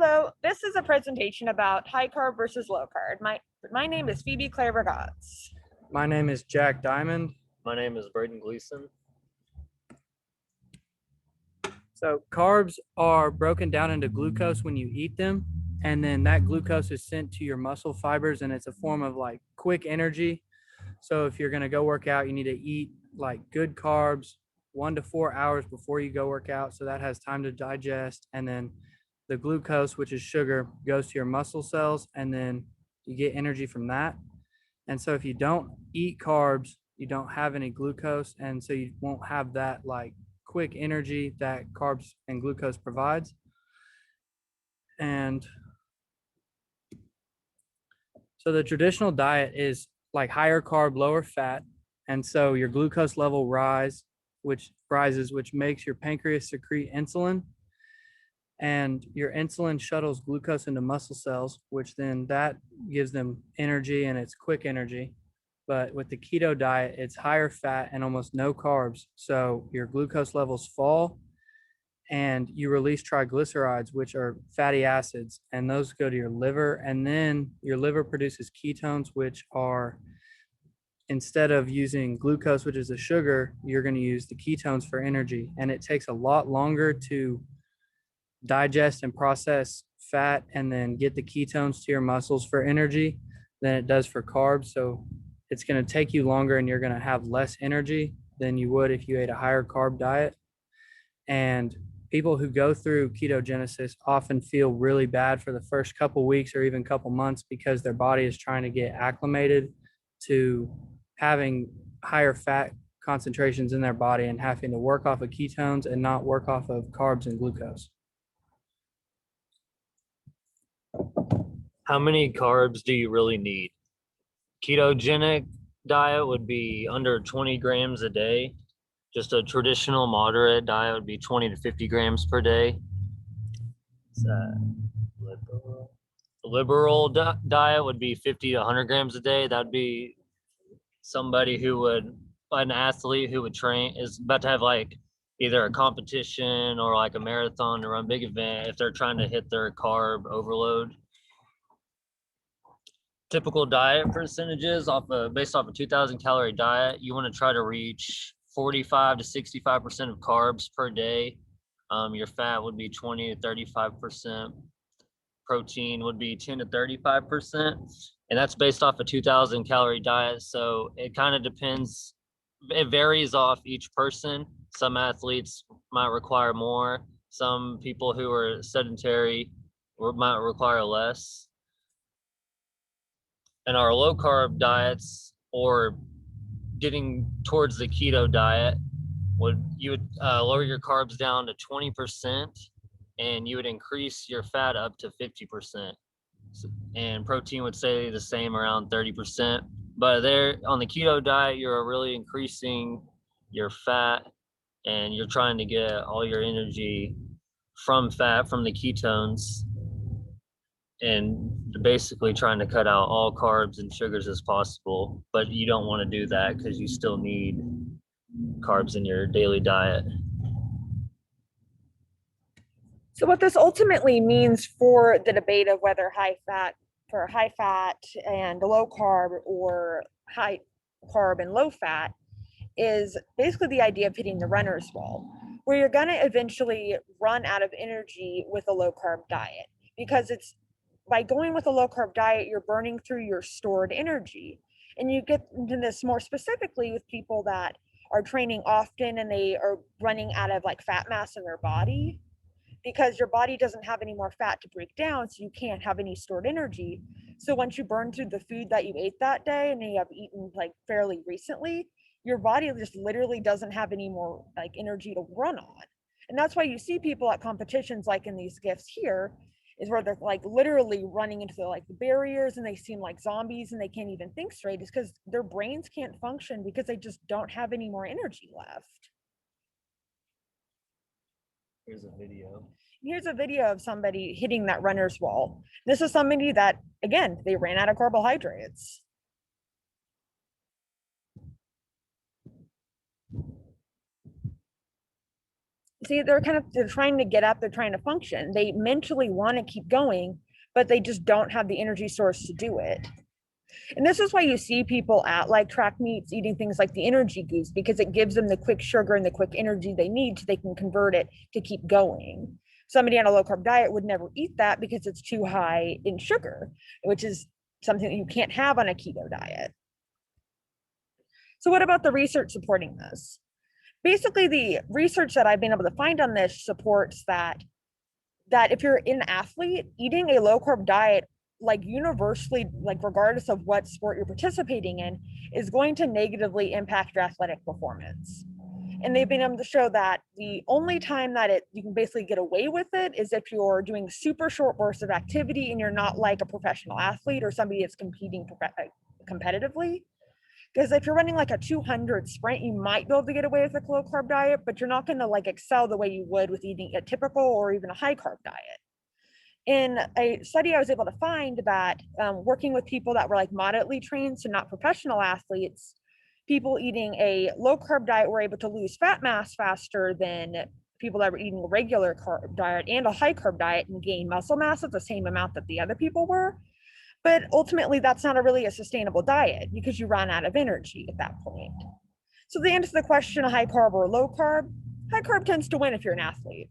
Hello, this is a presentation about high carb versus low carb. My name is Phoebe Claire Vergatz. My name is Jack Diamond. My name is Braden Gleason. So carbs are broken down into glucose when you eat them, and then that glucose is sent to your muscle fibers, and it's a form of like quick energy. So if you're going to go work out, you need to eat like good carbs 1 to 4 hours before you go work out, so that has time to digest. And then the glucose, which is sugar, goes to your muscle cells, and then you get energy from that. And so if you don't eat carbs, you don't have any glucose, and so you won't have that like quick energy that carbs and glucose provides. And so the traditional diet is like higher carb, lower fat, and so your glucose level rises, which makes your pancreas secrete insulin, and your insulin shuttles glucose into muscle cells, which then that gives them energy, and it's quick energy. But with the keto diet, it's higher fat and almost no carbs. So your glucose levels fall and you release triglycerides, which are fatty acids, and those go to your liver. And then your liver produces ketones, which are, instead of using glucose, which is a sugar, you're going to use the ketones for energy. And it takes a lot longer to digest and process fat and then get the ketones to your muscles for energy than it does for carbs. So it's going to take you longer, and you're going to have less energy than you would if you ate a higher carb diet. And people who go through ketogenesis often feel really bad for the first couple weeks or even couple months because their body is trying to get acclimated to having higher fat concentrations in their body and having to work off of ketones and not work off of carbs and glucose. How many carbs do you really need? Ketogenic diet would be under 20 grams a day. Just a traditional moderate diet would be 20 to 50 grams per day. Liberal diet would be 50 to 100 grams a day. That'd be somebody an athlete who would train, is about to have like either a competition or like a marathon to run big event if they're trying to hit their carb overload. Typical diet percentages based off a 2,000 calorie diet, you want to try to reach 45 to 65% of carbs per day. Your fat would be 20 to 35%. Protein would be 10 to 35%. And that's based off a 2,000 calorie diet. So it kind of depends. It varies off each person. Some athletes might require more. Some people who are sedentary might require less. And our low carb diets, or getting towards the keto diet, you would lower your carbs down to 20%, and you would increase your fat up to 50%. And protein would stay the same, around 30%. But there on the keto diet, you're really increasing your fat, and you're trying to get all your energy from fat, from the ketones, and basically trying to cut out all carbs and sugars as possible. But you don't want to do that because you still need carbs in your daily diet. So what this ultimately means for the debate of whether high fat and low carb or high carb and low fat is basically the idea of hitting the runner's wall, where you're going to eventually run out of energy with a low carb diet, because it's by going with a low carb diet, you're burning through your stored energy. And you get into this more specifically with people that are training often and they are running out of like fat mass in their body, because your body doesn't have any more fat to break down, so you can't have any stored energy. So once you burn through the food that you ate that day and you have eaten like fairly recently, your body just literally doesn't have any more like energy to run on. And that's why you see people at competitions like in these gifts here, is where they're like literally running into the barriers and they seem like zombies and they can't even think straight, is because their brains can't function because they just don't have any more energy left. Here's a video of somebody hitting that runner's wall. This is somebody that, again, they ran out of carbohydrates. see, they're trying to get up, they're trying to function. They mentally want to keep going, but they just don't have the energy source to do it. And this is why you see people at like track meets eating things like the energy goose, because it gives them the quick sugar and the quick energy they need so they can convert it to keep going. Somebody on a low carb diet would never eat that because it's too high in sugar, which is something that you can't have on a keto diet. So what about the research supporting this? Basically, the research that I've been able to find on this supports that if you're an athlete, eating a low carb diet, like universally, like regardless of what sport you're participating in, is going to negatively impact your athletic performance. And they've been able to show that the only time that you can basically get away with it is if you're doing super short bursts of activity and you're not like a professional athlete or somebody that's competing competitively. Because if you're running like a 200 sprint, you might be able to get away with a low carb diet, but you're not going to like excel the way you would with eating a typical or even a high carb diet. In a study, I was able to find that working with people that were like moderately trained, so not professional athletes, people eating a low carb diet were able to lose fat mass faster than people that were eating a regular carb diet and a high carb diet and gain muscle mass at the same amount that the other people were. But ultimately, that's not really a sustainable diet because you run out of energy at that point. So the answer to the question, high carb or low carb tends to win if you're an athlete.